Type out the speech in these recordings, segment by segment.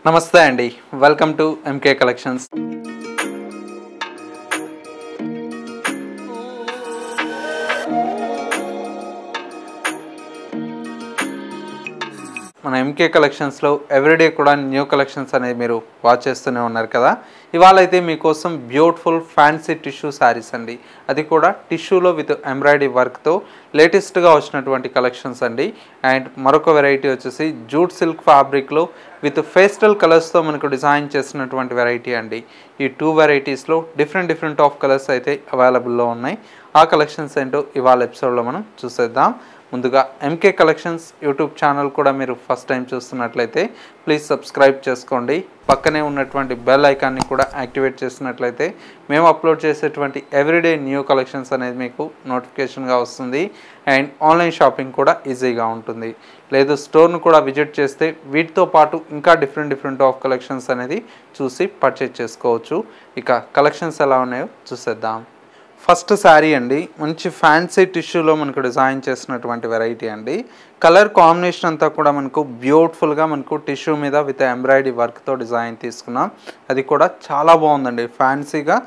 నమస్తే అండి. Welcome to MK collections. మన ఎంకే కలెక్షన్స్లో ఎవ్రీడే కూడా న్యూ కలెక్షన్స్ అనేది మీరు వాచ్ చేస్తూనే ఉన్నారు కదా. ఇవాళ అయితే మీకోసం బ్యూటిఫుల్ ఫ్యాన్సీ టిష్యూ శారీస్ అండి, అది కూడా టిష్యూలో విత్ ఎంబ్రాయిడరీ వర్క్తో లేటెస్ట్గా వచ్చినటువంటి కలెక్షన్స్ అండి. అండ్ మరొక వెరైటీ వచ్చేసి జూట్ సిల్క్ ఫ్యాబ్రిక్లో విత్ పేస్టల్ కలర్స్తో మనకు డిజైన్ చేసినటువంటి వెరైటీ అండి. ఈ టూ వెరైటీస్లో డిఫరెంట్ ఆఫ్ కలర్స్ అయితే అవైలబుల్లో ఉన్నాయి. ఆ కలెక్షన్స్ ఏంటో ఇవాళ ఎపిసోడ్లో మనం చూసేద్దాం. ముందుగా ఎంకే కలెక్షన్స్ యూట్యూబ్ ఛానల్ కూడా మీరు ఫస్ట్ టైం చూస్తున్నట్లయితే ప్లీజ్ సబ్స్క్రైబ్ చేసుకోండి. పక్కనే ఉన్నటువంటి బెల్ ఐకాన్ని కూడా యాక్టివేట్ చేసినట్లయితే మేము అప్లోడ్ చేసేటువంటి ఎవ్రీడే న్యూ కలెక్షన్స్ అనేది మీకు నోటిఫికేషన్గా వస్తుంది. అండ్ ఆన్లైన్ షాపింగ్ కూడా ఈజీగా ఉంటుంది. లేదు స్టోర్ను కూడా విజిట్ చేస్తే వీటితో పాటు ఇంకా డిఫరెంట్ ఆఫ్ కలెక్షన్స్ అనేది చూసి పర్చేజ్ చేసుకోవచ్చు. ఇక కలెక్షన్స్ ఎలా ఉన్నాయో చూసేద్దాం. ఫస్ట్ శారీ అండి, మంచి ఫ్యాన్సీ టిష్యూలో మనకు డిజైన్ చేసినటువంటి వెరైటీ అండి. కలర్ కాంబినేషన్ అంతా కూడా మనకు బ్యూటిఫుల్గా మనకు టిష్యూ మీద విత్ ఎంబ్రాయిడరీ వర్క్తో డిజైన్ తీసుకున్నాం. అది కూడా చాలా బాగుందండి, ఫ్యాన్సీగా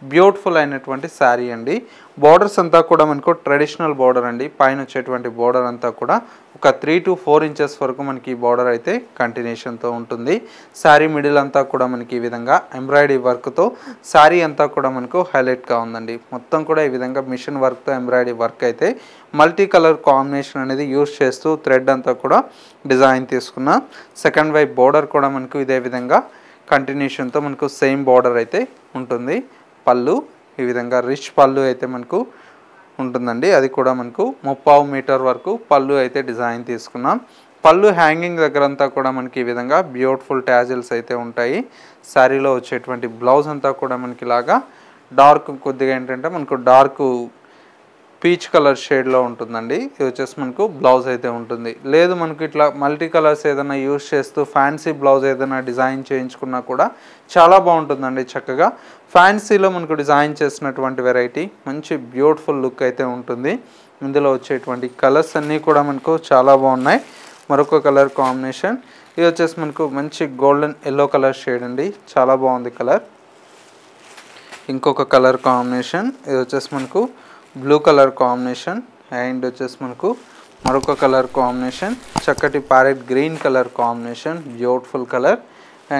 బ్యూటిఫుల్ అయినటువంటి శారీ అండి. బార్డర్స్ అంతా కూడా మనకు ట్రెడిషనల్ బార్డర్ అండి. పైన వచ్చేటువంటి బార్డర్ అంతా కూడా ఒక 3 to 4 ఇంచెస్ వరకు మనకి ఈ బార్డర్ అయితే కంటిన్యూషన్తో ఉంటుంది. శారీ మిడిల్ అంతా కూడా మనకి ఈ విధంగా ఎంబ్రాయిడరీ వర్క్తో శారీ అంతా కూడా మనకు హైలైట్గా ఉందండి. మొత్తం కూడా ఈ విధంగా మిషన్ వర్క్తో ఎంబ్రాయిడరీ వర్క్ అయితే మల్టీ కలర్ కాంబినేషన్ అనేది యూస్ చేస్తూ థ్రెడ్ అంతా కూడా డిజైన్ తీసుకున్న సెకండ్ వైపు బార్డర్ కూడా మనకు ఇదే విధంగా కంటిన్యూషన్తో మనకు సేమ్ బార్డర్ అయితే ఉంటుంది. పళ్ళు ఈ విధంగా రిచ్ పళ్ళు అయితే మనకు ఉంటుందండి. అది కూడా మనకు 3.5 మీటర్ వరకు పళ్ళు అయితే డిజైన్ తీసుకున్నాం. పళ్ళు హ్యాంగింగ్ దగ్గరంతా కూడా మనకి ఈ విధంగా బ్యూటిఫుల్ ట్యాజిల్స్ అయితే ఉంటాయి. శారీలో వచ్చేటువంటి బ్లౌజ్ అంతా కూడా మనకి ఇలాగా డార్క్ కొద్దిగా ఏంటంటే మనకు డార్క్ పీచ్ కలర్ షేడ్లో ఉంటుందండి. ఇది వచ్చేసి మనకు బ్లౌజ్ అయితే ఉంటుంది. లేదు మనకు ఇట్లా మల్టీ కలర్స్ ఏదైనా యూస్ చేస్తూ ఫ్యాన్సీ బ్లౌజ్ ఏదైనా డిజైన్ చేయించుకున్నా కూడా చాలా బాగుంటుందండి. చక్కగా ఫ్యాన్సీలో మనకు డిజైన్ చేసినటువంటి వెరైటీ మంచి బ్యూటిఫుల్ లుక్ అయితే ఉంటుంది. ఇందులో వచ్చేటువంటి కలర్స్ అన్నీ కూడా మనకు చాలా బాగున్నాయి. మరొక కలర్ కాంబినేషన్ ఇది వచ్చేసి మనకు మంచి గోల్డెన్ ఎల్లో కలర్ షేడ్ అండి, చాలా బాగుంది కలర్. ఇంకొక కలర్ కాంబినేషన్ ఇది వచ్చేసి మనకు బ్లూ కలర్ కాంబినేషన్. అండ్ వచ్చేసి మనకు మరొక కలర్ కాంబినేషన్ చక్కటి parrot green colour combination, beautiful colour.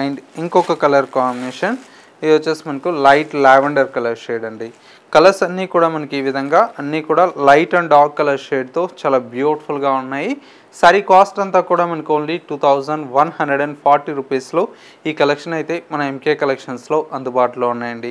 And ఇంకొక కలర్ కాంబినేషన్ ఇది వచ్చేసి మనకు లైట్ లావెండర్ కలర్ షేడ్ అండి. కలర్స్ అన్నీ కూడా మనకి ఈ విధంగా అన్నీ కూడా లైట్ అండ్ డార్క్ కలర్ షేడ్తో చాలా బ్యూటిఫుల్గా ఉన్నాయి. సారీ కాస్ట్ అంతా కూడా మనకు ఓన్లీ 2140 రూపీస్లో ఈ కలెక్షన్ అయితే మన ఎంకే కలెక్షన్స్లో అందుబాటులో ఉన్నాయండి.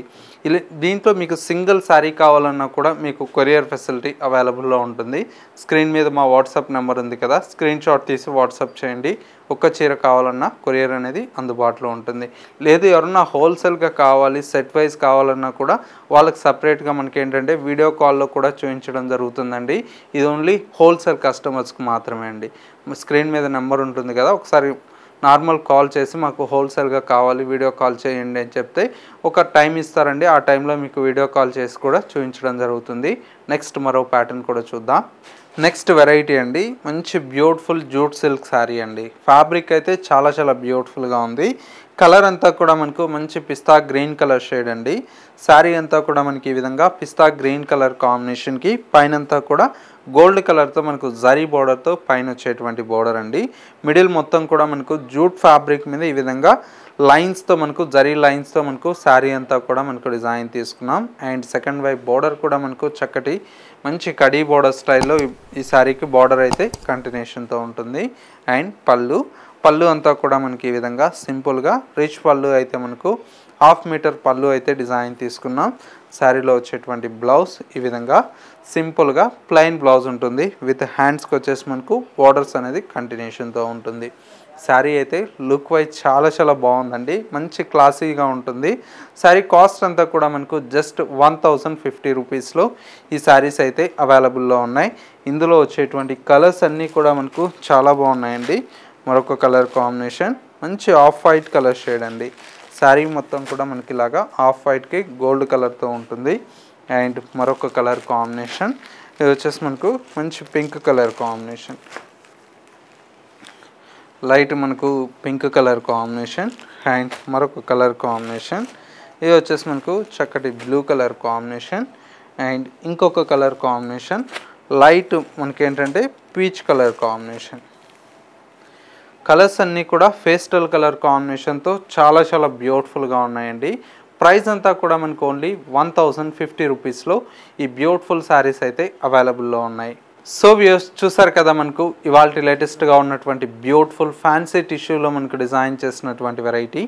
దీంట్లో మీకు సింగిల్ శారీ కావాలన్నా కూడా మీకు కొరియర్ ఫెసిలిటీ అవైలబుల్లో ఉంటుంది. స్క్రీన్ మీద మా వాట్సాప్ నెంబర్ ఉంది కదా, స్క్రీన్ షాట్ తీసి వాట్సాప్ చేయండి. ఒక్క చీర కావాలన్నా కొరియర్ అనేది అందుబాటులో ఉంటుంది. లేదు ఎవరన్నా హోల్సేల్గా కావాలి, సెట్ వైజ్ కావాలన్నా కూడా వాళ్ళకి సపరేట్గా మనకి ఏంటంటే వీడియో కాల్లో కూడా చూపించడం జరుగుతుందండి. ఇది ఓన్లీ హోల్సేల్ కస్టమర్స్కి మాత్రమే అండి. స్క్రీన్ మీద నెంబర్ ఉంటుంది కదా, ఒకసారి నార్మల్ కాల్ చేసి మాకు హోల్సేల్గా కావాలి వీడియో కాల్ చేయండి అని చెప్తే ఒక టైం ఇస్తారండి. ఆ టైంలో మీకు వీడియో కాల్ చేసి కూడా చూపించడం జరుగుతుంది. నెక్స్ట్ మరో ప్యాటర్న్ కూడా చూద్దాం. నెక్స్ట్ వెరైటీ అండి, మంచి బ్యూటిఫుల్ జూట్ సిల్క్ శారీ అండి. ఫ్యాబ్రిక్ అయితే చాలా బ్యూటిఫుల్గా ఉంది. కలర్ అంతా కూడా మనకు మంచి పిస్తా గ్రీన్ కలర్ షేడ్ అండి. శారీ అంతా కూడా మనకి ఈ విధంగా పిస్తా గ్రీన్ కలర్ కాంబినేషన్కి పైనంతా కూడా గోల్డ్ కలర్తో మనకు జరీ బోర్డర్తో పైన వచ్చేటువంటి బోర్డర్ అండి. మిడిల్ మొత్తం కూడా మనకు జూట్ ఫ్యాబ్రిక్ మీద ఈ విధంగా లైన్స్తో మనకు జరీ లైన్స్తో మనకు శారీ అంతా కూడా మనకు డిజైన్ తీసుకున్నాం. అండ్ సెకండ్ వైపు బోర్డర్ కూడా మనకు చక్కటి మంచి కడీ బోర్డర్ స్టైల్లో ఈ శారీకి బోర్డర్ అయితే కంటిన్యూషన్తో ఉంటుంది. అండ్ పళ్ళు అంతా కూడా మనకి ఈ విధంగా సింపుల్గా రిచ్ పళ్ళు అయితే మనకు 1/2 మీటర్ పళ్ళు అయితే డిజైన్ తీసుకున్నాం. శారీలో వచ్చేటువంటి బ్లౌజ్ ఈ విధంగా సింపుల్గా ప్లెయిన్ బ్లౌజ్ ఉంటుంది. విత్ హ్యాండ్స్కి వచ్చేసి మనకు బోర్డర్స్ అనేది కంటిన్యూషన్తో ఉంటుంది. శారీ అయితే లుక్ వైజ్ చాలా బాగుందండి, మంచి క్లాసీగా ఉంటుంది. శారీ కాస్ట్ అంతా కూడా మనకు జస్ట్ 1050 రూపీస్లో ఈ శారీస్ అయితే అవైలబుల్లో ఉన్నాయి. ఇందులో వచ్చేటువంటి కలర్స్ అన్నీ కూడా మనకు చాలా బాగున్నాయండి. మరొక కలర్ కాంబినేషన్ మంచి ఆఫ్ వైట్ కలర్ షేడ్ అండి. శారీ మొత్తం కూడా మనకి ఇలాగా ఆఫ్ వైట్కి గోల్డ్ కలర్తో ఉంటుంది. అండ్ మరొక కలర్ కాంబినేషన్ ఇది వచ్చేసి మనకు మంచి పింక్ కలర్ కాంబినేషన్. లైట్ మనకు పింక్ కలర్ కాంబినేషన్ అండ్ మరొక కలర్ కాంబినేషన్. ఇది వచ్చేసి మనకు చక్కటి బ్లూ కలర్ కాంబినేషన్ అండ్ ఇంకొక కలర్ కాంబినేషన్ లైట్ మనకి ఏంటంటే పీచ్ కలర్ కాంబినేషన్. కలర్స్ అన్నీ కూడా పేస్టల్ కలర్ కాంబినేషన్తో చాలా చాలా బ్యూటిఫుల్గా ఉన్నాయండి. ప్రైస్ అంతా కూడా మనకు ఓన్లీ 1050 రూపీస్లో ఈ బ్యూటిఫుల్ శారీస్ అయితే అవైలబుల్లో ఉన్నాయి. సో వ్యూస్ చూసారు కదా, మనకు ఇవాళ లేటెస్ట్గా ఉన్నటువంటి బ్యూటిఫుల్ ఫ్యాన్సీ టిష్యూలో మనకు డిజైన్ చేసినటువంటి వెరైటీ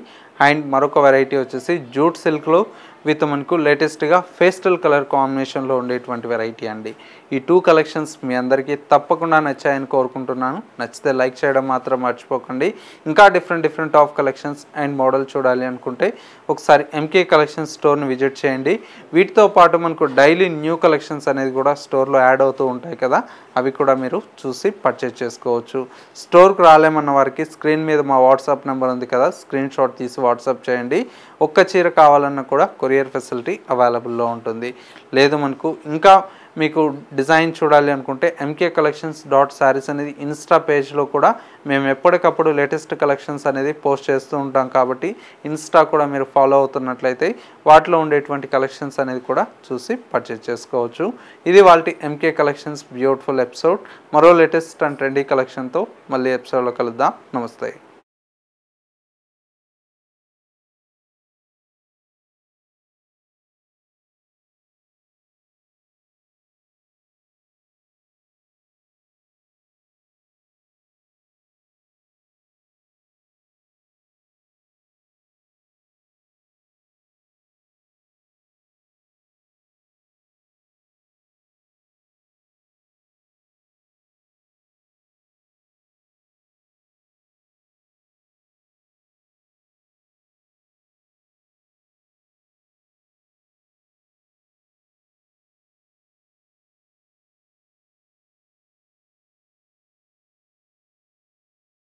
అండ్ మరొక వెరైటీ వచ్చేసి జూట్ సిల్క్లో విత్ మనకు లేటెస్ట్గా పేస్టల్ కలర్ కాంబినేషన్లో ఉండేటువంటి వెరైటీ అండి. ఈ 2 కలెక్షన్స్ మీ అందరికీ తప్పకుండా నచ్చాయని కోరుకుంటున్నాను. నచ్చితే లైక్ చేయడం మాత్రం మర్చిపోకండి. ఇంకా different of collections and model చూడాలి అనుకుంటే ఒకసారి ఎంకే కలెక్షన్స్ స్టోర్ని విజిట్ చేయండి. వీటితో పాటు మనకు డైలీ న్యూ కలెక్షన్స్ అనేది కూడా స్టోర్లో యాడ్ అవుతూ ఉంటాయి కదా, అవి కూడా మీరు చూసి పర్చేజ్ చేసుకోవచ్చు. స్టోర్కి రాలేమన్న వారికి స్క్రీన్ మీద మా వాట్సాప్ నెంబర్ ఉంది కదా, స్క్రీన్ షాట్ తీసి వాట్సాప్ చేయండి. ఒక్క చీర కావాలన్నా కూడా కొరియర్ ఫెసిలిటీ అవైలబుల్లో ఉంటుంది. లేదు మనకు ఇంకా మీకు డిజైన్ చూడాలి అనుకుంటే ఎంకే కలెక్షన్స్ .sarees అనేది ఇన్స్టా పేజ్లో కూడా మేము ఎప్పటికప్పుడు లేటెస్ట్ కలెక్షన్స్ అనేది పోస్ట్ చేస్తూ ఉంటాం కాబట్టి ఇన్స్టా కూడా మీరు ఫాలో అవుతున్నట్లయితే వాటిలో ఉండేటువంటి కలెక్షన్స్ అనేది కూడా చూసి పర్చేజ్ చేసుకోవచ్చు. ఇది వాళ్ళ ఎంకే కలెక్షన్స్ బ్యూటిఫుల్ ఎపిసోడ్. మరో లేటెస్ట్ అండ్ ట్రెండీ కలెక్షన్తో మళ్ళీ ఎపిసోడ్లో కలుద్దాం. నమస్తే.